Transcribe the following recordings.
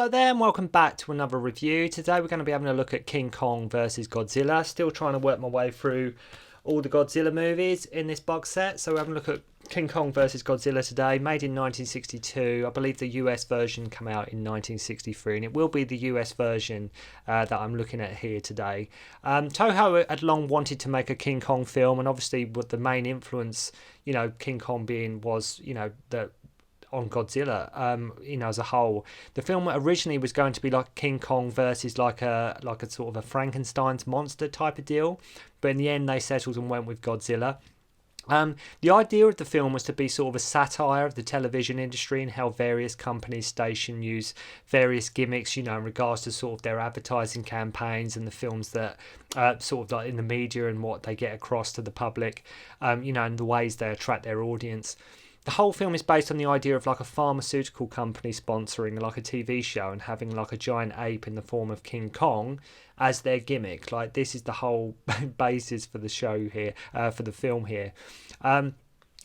Hello there and welcome back to another review. Today we're going to be having a look at King Kong versus Godzilla. Still trying to work my way through all the Godzilla movies in this box set. So we're having a look at King Kong versus Godzilla today, made in 1962. I believe the US version came out in 1963, and it will be the US version that I'm looking at here today. Toho had long wanted to make a King Kong film, and obviously with the main influence, King Kong being was, on Godzilla, as a whole. The film originally was going to be like King Kong versus like a sort of a Frankenstein's monster type of deal, but in the end they settled and went with Godzilla. The idea of the film was to be sort of a satire of the television industry and how various companies, station use various gimmicks, in regards to sort of their advertising campaigns and the films that sort of like in the media and what they get across to the public, and the ways they attract their audience. The whole film is based on the idea of like a pharmaceutical company sponsoring like a TV show and having like a giant ape in the form of King Kong as their gimmick. Like, this is the whole basis for the show here, for the film here.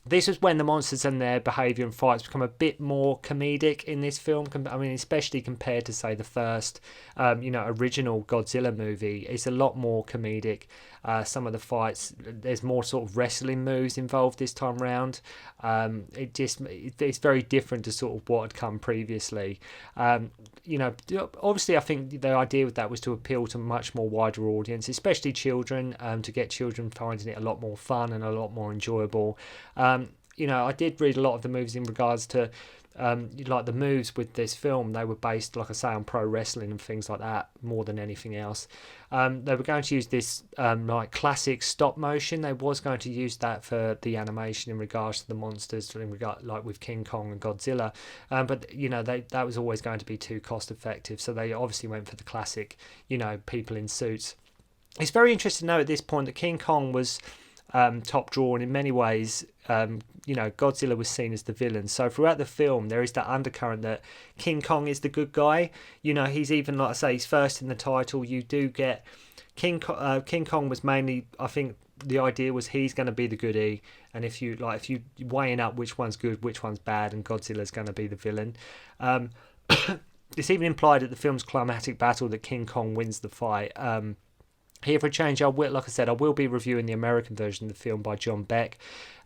This was when the monsters and their behaviour and fights become a bit more comedic in this film. I mean, especially compared to, say, the first, original Godzilla movie. It's a lot more comedic. Some of the fights, there's more sort of wrestling moves involved this time round. It's very different to sort of what had come previously. Obviously, I think the idea with that was to appeal to a much more wider audience, especially children, to get children finding it a lot more fun and a lot more enjoyable. I did read a lot of the movies in regards to like the moves with this film. They were based, like I say, on pro wrestling and things like that more than anything else. They were going to use this like classic stop motion. They was going to use that for the animation in regards to the monsters, like with King Kong and Godzilla. But that was always going to be too cost effective, so they obviously went for the classic, people in suits. It's very interesting to know at this point that King Kong was top drawer, and in many ways Godzilla was seen as the villain. So throughout the film there is that undercurrent that King Kong is the good guy. He's even, like I say, he's first in the title. You do get King Kong was mainly, I think the idea was he's going to be the goodie, and if you weighing up which one's good, which one's bad, and Godzilla's going to be the villain. It's even implied at the film's climatic battle that King Kong wins the fight. Here for a change, I will be reviewing the American version of the film by John Beck.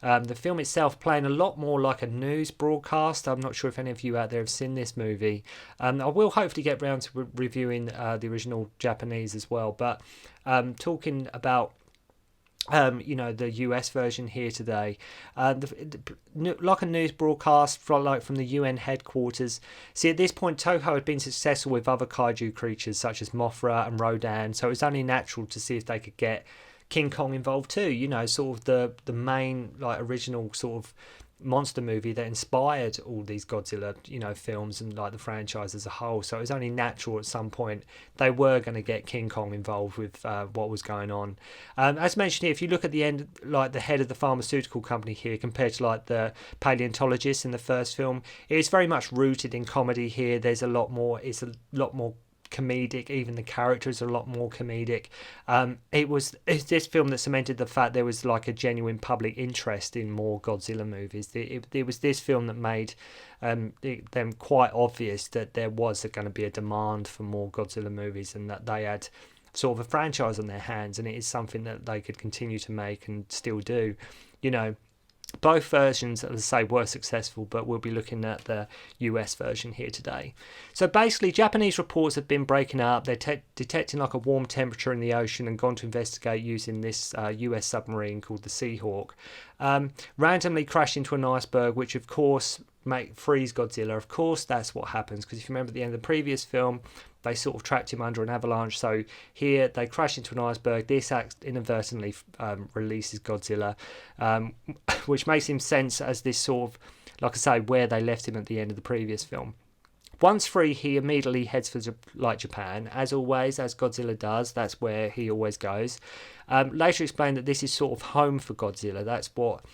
The film itself playing a lot more like a news broadcast. I'm not sure if any of you out there have seen this movie. I will hopefully get round to reviewing the original Japanese as well. But talking about the US version here today, like a news broadcast from the UN headquarters. See, at this point Toho had been successful with other kaiju creatures such as Mothra and Rodan, so it was only natural to see if they could get King Kong involved too, sort of the main like original sort of monster movie that inspired all these Godzilla films and like the franchise as a whole. So it was only natural at some point they were going to get King Kong involved with what was going on. As mentioned here, if you look at the end, like the head of the pharmaceutical company here compared to like the paleontologist in the first film, it's very much rooted in comedy here. It's a lot more comedic. Even the characters are a lot more comedic. It's this film that cemented the fact there was like a genuine public interest in more Godzilla movies. It was this film that made them quite obvious that there was going to be a demand for more Godzilla movies, and that they had sort of a franchise on their hands, and it is something that they could continue to make and still do. Both versions, as I say, were successful, but we'll be looking at the US version here today. So basically, Japanese reports have been breaking up. They're detecting like a warm temperature in the ocean and gone to investigate using this US submarine called the Seahawk. Randomly crashed into an iceberg, which of course freeze Godzilla. Of course, that's what happens, because if you remember at the end of the previous film, they sort of trapped him under an avalanche. So here they crash into an iceberg. This inadvertently releases Godzilla, which makes him sense as this sort of, like I say, where they left him at the end of the previous film. Once free, he immediately heads for Japan, as always, as Godzilla does. That's where he always goes. Later explained that this is sort of home for Godzilla. That's what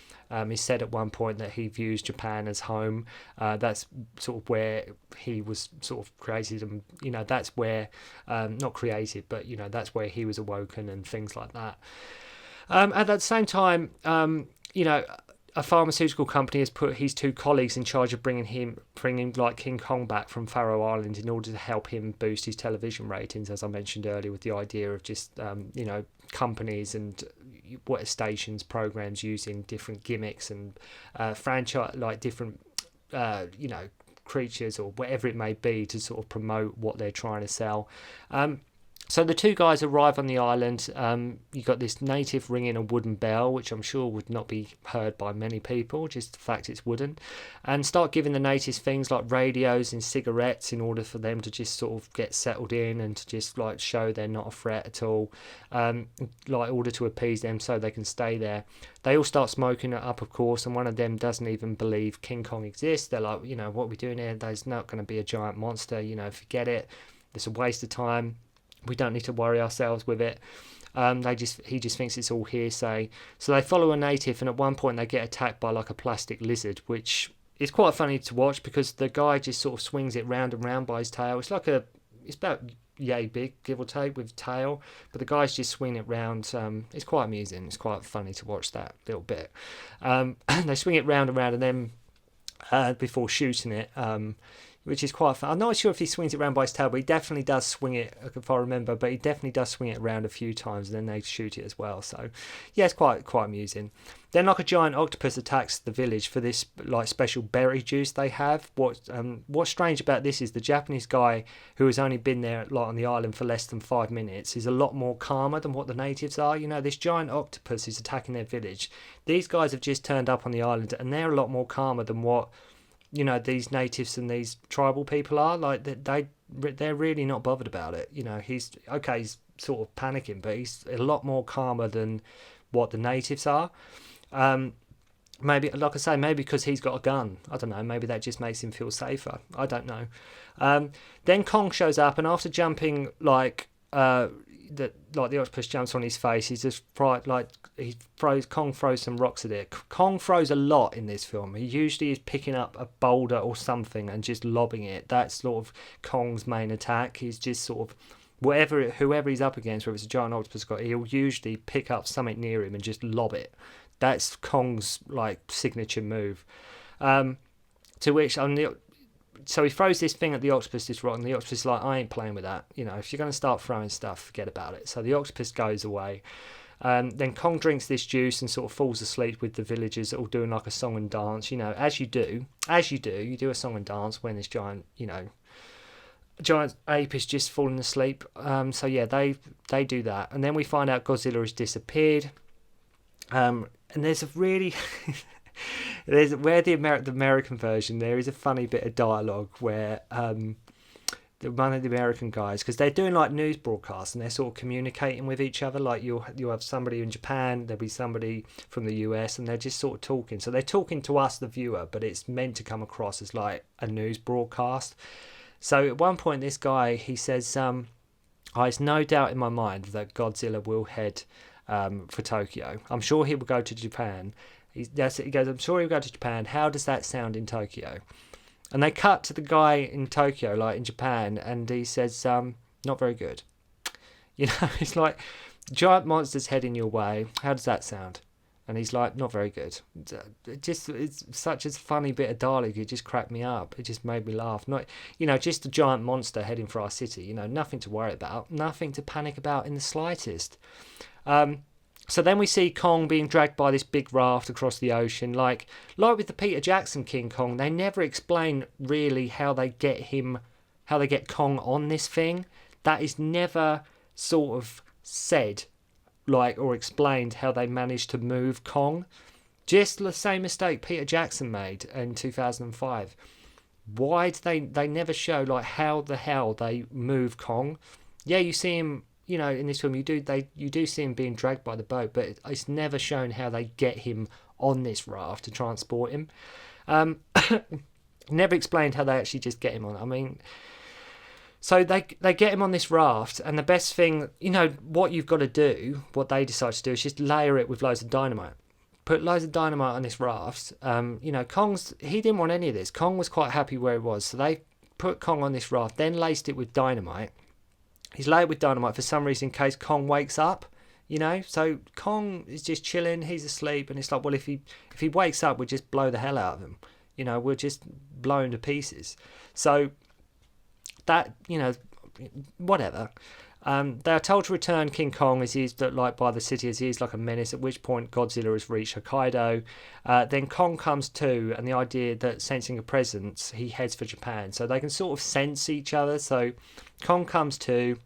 is said at one point, that he views Japan as home. That's sort of where he was sort of created, and that's where not created, but that's where he was awoken and things like that. At that same time, a pharmaceutical company has put his 2 colleagues in charge of bringing like King Kong back from Faroe Island in order to help him boost his television ratings, as I mentioned earlier, with the idea of just companies and what stations programs using different gimmicks and franchise, like different creatures or whatever it may be, to sort of promote what they're trying to sell. So the 2 guys arrive on the island. You got this native ringing a wooden bell, which I'm sure would not be heard by many people, just the fact it's wooden, and start giving the natives things like radios and cigarettes in order for them to just sort of get settled in and to just like show they're not a threat at all, like order to appease them so they can stay there. They all start smoking it up, of course, and one of them doesn't even believe King Kong exists. They're like, what are we doing here? There's not going to be a giant monster, forget it. It's a waste of time. We don't need to worry ourselves with it. He just thinks it's all hearsay. So they follow a native, and at one point they get attacked by like a plastic lizard, which is quite funny to watch because the guy just sort of swings it round and round by his tail. It's about yay big, give or take, with tail, but the guys just swing it round. It's quite amusing. It's quite funny to watch that little bit. They swing it round and round, and then before shooting it, which is quite fun. I'm not sure if he swings it around by his tail, but he definitely does swing it, if I remember, but he definitely does swing it around a few times, and then they shoot it as well. So yeah, it's quite amusing. Then like a giant octopus attacks the village for this like special berry juice they have. What's strange about this is the Japanese guy who has only been there like on the island for less than 5 minutes is a lot more calmer than what the natives are. This giant octopus is attacking their village. These guys have just turned up on the island, and they're a lot more calmer than what these natives and these tribal people are. Like they're really not bothered about it. He's sort of panicking, but he's a lot more calmer than what the natives are. Maybe, like I say, maybe because he's got a gun. I don't know. Maybe that just makes him feel safer. I don't know. Then Kong shows up, and after jumping the octopus jumps on his face, he's just Kong throws some rocks at it. Kong throws a lot in this film. He usually is picking up a boulder or something and just lobbing it. That's sort of Kong's main attack. He's just sort of whoever he's up against, whether it's a giant octopus, he'll usually pick up something near him and just lob it. That's Kong's signature move. To which so he throws this thing at the octopus, this rock, and the octopus is like, I ain't playing with that. If you're going to start throwing stuff, forget about it. So the octopus goes away. Then Kong drinks this juice and sort of falls asleep with the villagers all doing like a song and dance. As you do a song and dance when this giant ape is just falling asleep. So yeah, they do that. And then we find out Godzilla has disappeared. And there's a really... where the American version, there is a funny bit of dialogue where one of the American guys, because they're doing like news broadcasts and they're sort of communicating with each other, like you'll have somebody in Japan, there'll be somebody from the US, and they're just sort of talking. So they're talking to us, the viewer, but it's meant to come across as like a news broadcast. So at one point this guy, he says, there's no doubt in my mind that Godzilla will head for Tokyo. I'm sure he will go to Japan. He goes, I'm sure he'll go to Japan. How does that sound in Tokyo? And they cut to the guy in Tokyo, like in Japan, and he says, not very good. It's like, giant monsters heading your way. How does that sound? And he's like, not very good. It's such a funny bit of dialogue. It just cracked me up. It just made me laugh. Not, just a giant monster heading for our city. Nothing to worry about. Nothing to panic about in the slightest. So then we see Kong being dragged by this big raft across the ocean. Like with the Peter Jackson King Kong, they never explain really how they get Kong on this thing. That is never sort of said, or explained how they managed to move Kong. Just the same mistake Peter Jackson made in 2005. Why do they never show how the hell they move Kong? Yeah, you see him. In this film, you do see him being dragged by the boat, but it's never shown how they get him on this raft to transport him. Never explained how they actually just get him on. I mean, so they get him on this raft, and the best thing, what you've got to do, what they decide to do, is just layer it with loads of dynamite. Put loads of dynamite on this raft. He didn't want any of this. Kong was quite happy where he was, so they put Kong on this raft, then laced it with dynamite. He's laid with dynamite for some reason in case Kong wakes up. you know. So Kong is just chilling, he's asleep, and it's like, well, if he wakes up, we'll just blow the hell out of him, you know, we'll just blow him to pieces. So that, you know, whatever. They are told to return King Kong as he is like by the city, as he is like a menace, at which point Godzilla has reached Hokkaido. Then Kong comes to, and the idea that sensing a presence, he heads for Japan. So they can sort of sense each other. So Kong comes to.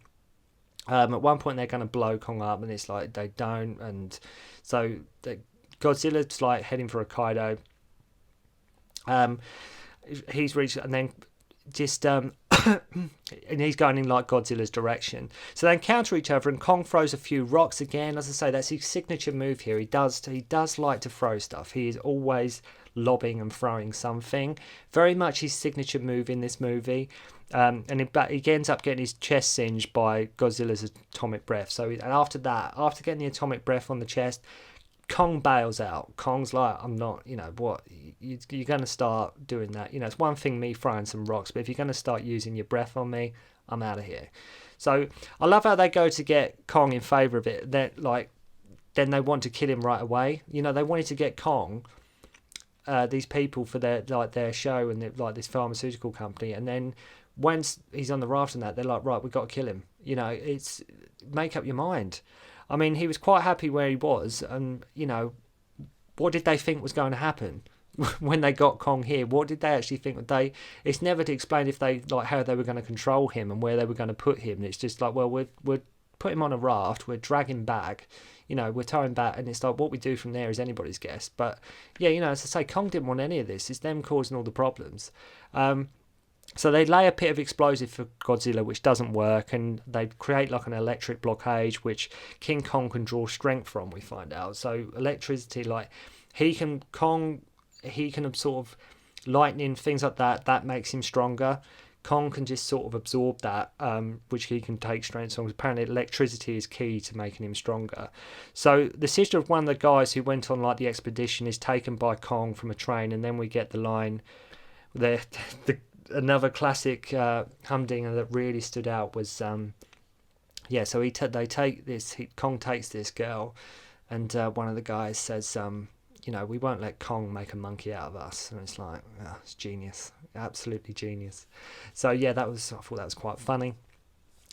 At one point they're going to blow Kong up, and it's like they don't. And so Godzilla's like heading for Hokkaido. He's reached, and then just and he's going in like Godzilla's direction. So they encounter each other, and Kong throws a few rocks again. As I say, that's his signature move here. He does like to throw stuff. He is always lobbing and throwing something. Very much his signature move in this movie. And he ends up getting his chest singed by Godzilla's atomic breath. So after getting the atomic breath on the chest, Kong bails out. Kong's like, I'm not, you know, what, you're going to start doing that. You know, it's one thing me throwing some rocks, but if you're going to start using your breath on me, I'm out of here. So I love how they go to get Kong in favour of it. Then they want to kill him right away. You know, they wanted to get Kong, these people, for their show and this pharmaceutical company, and then once he's on the raft and that, they're like, right, we've got to kill him. You know, it's make up your mind. I mean, he was quite happy where he was, and, you know, what did they think was going to happen when they got Kong here? What did they actually think? It's never to explain if they, like, how they were going to control him and where they were going to put him. It's just like, well, we're put him on a raft, we're dragging back, you know, we're towing back, and it's like, what we do from there is anybody's guess. But, yeah, you know, as I say, Kong didn't want any of this. It's them causing all the problems. So they lay a pit of explosive for Godzilla, which doesn't work, and they create like an electric blockade, which King Kong can draw strength from, we find out. So electricity, like, he can absorb lightning, things like that makes him stronger. Kong can just sort of absorb that, which he can take strength from. Apparently electricity is key to making him stronger. So the sister of one of the guys who went on like the expedition is taken by Kong from a train, and then we get the line, another classic humdinger that really stood out was so Kong takes this girl, and one of the guys says, you know, we won't let Kong make a monkey out of us. And it's like, it's genius, absolutely genius. So yeah, I thought that was quite funny.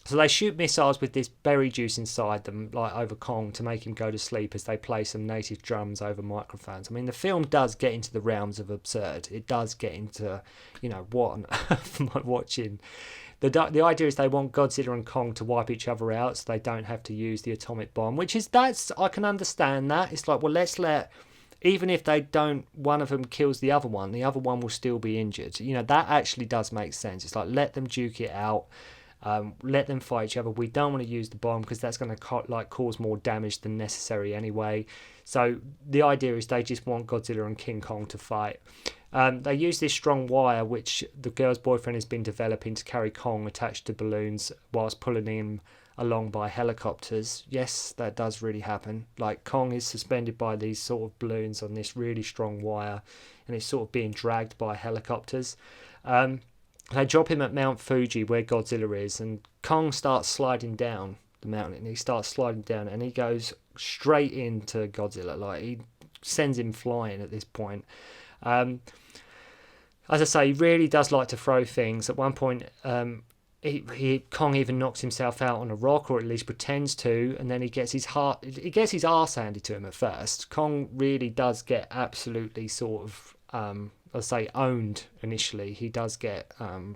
So they shoot missiles with this berry juice inside them, like over Kong, to make him go to sleep as they play some native drums over microphones. I mean, the film does get into the realms of absurd. It does get into, you know, what on earth am I watching? The idea is they want Godzilla and Kong to wipe each other out so they don't have to use the atomic bomb, I can understand that. It's like, well, even if they don't, one of them kills the other one will still be injured. You know, that actually does make sense. It's like, let them duke it out. Let them fight each other. We don't want to use the bomb because that's going to cause more damage than necessary anyway. So the idea is they just want Godzilla and King Kong to fight. They use this strong wire which the girl's boyfriend has been developing to carry Kong attached to balloons whilst pulling him along by helicopters. Yes, that does really happen. Like, Kong is suspended by these sort of balloons on this really strong wire, and it's sort of being dragged by helicopters. They drop him at Mount Fuji where Godzilla is, and Kong starts sliding down the mountain. He starts sliding down, and he goes straight into Godzilla. Like, he sends him flying at this point. As I say, he really does like to throw things. At one point, Kong even knocks himself out on a rock, or at least pretends to, and then he gets his arse handed to him at first. Kong really does get absolutely sort of owned initially. He does get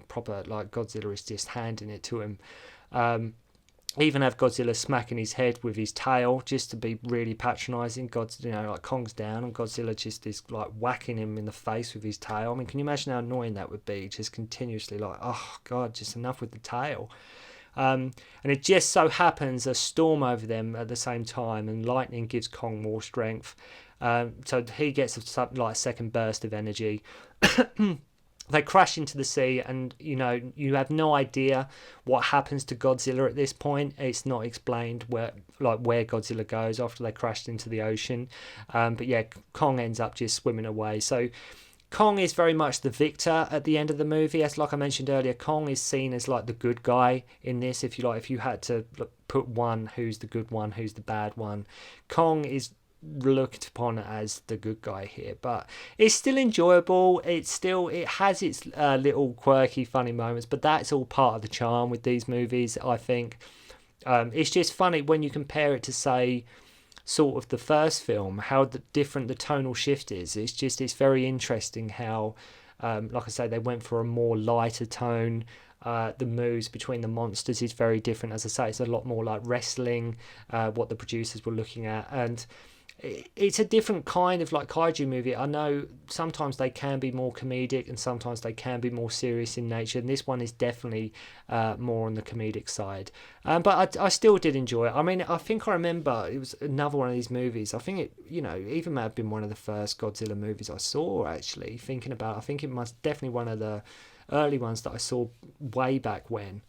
proper, like, Godzilla is just handing it to him. Even have Godzilla smacking his head with his tail just to be really patronising. Kong's down and Godzilla just is like whacking him in the face with his tail. I mean, can you imagine how annoying that would be? Just continuously like, oh God, just enough with the tail. And it just so happens a storm over them at the same time, and lightning gives Kong more strength. So he gets a second burst of energy. They crash into the sea, and you have no idea what happens to Godzilla at this point. It's not explained where Godzilla goes after they crashed into the ocean. But yeah, Kong ends up just swimming away. So Kong is very much the victor at the end of the movie. As like I mentioned earlier, Kong is seen as like the good guy in this. If you like, if you had to put one, who's the good one, who's the bad one, Kong is looked upon as the good guy here. But it's still enjoyable. It has its little quirky, funny moments. But that's all part of the charm with these movies, I think. It's just funny when you compare it to, say, sort of the first film, how different the tonal shift is. It's very interesting how, like I say, they went for a more lighter tone. The moves between the monsters is very different. As I say, it's a lot more like wrestling, what the producers were looking at. And it's a different kind of like kaiju movie. I know sometimes they can be more comedic and sometimes they can be more serious in nature, and this one is definitely more on the comedic side, but I still did enjoy it. I mean, I think I remember it was another one of these movies. I think it, even may have been one of the first Godzilla movies I saw, actually, thinking about it. I think it must definitely one of the early ones that I saw way back when,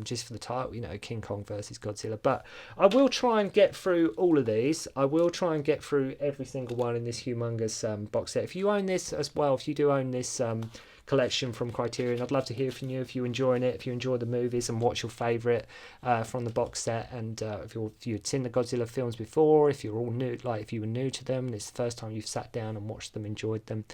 just for the title, King Kong versus Godzilla. But I will try and get through all of these. I will try and get through every single one in this humongous box set. If you own this as well, if you do own this collection from Criterion, I'd love to hear from you if you're enjoying it, if you enjoy the movies, and what's your favourite from the box set, and if you'd seen the Godzilla films before, if you're all new, like if you were new to them and it's the first time you've sat down and watched them, enjoyed them.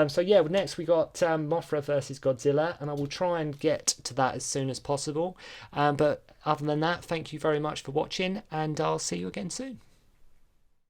So yeah, next we got Mothra versus Godzilla, and I will try and get to that as soon as possible, but other than that, thank you very much for watching, and I'll see you again soon.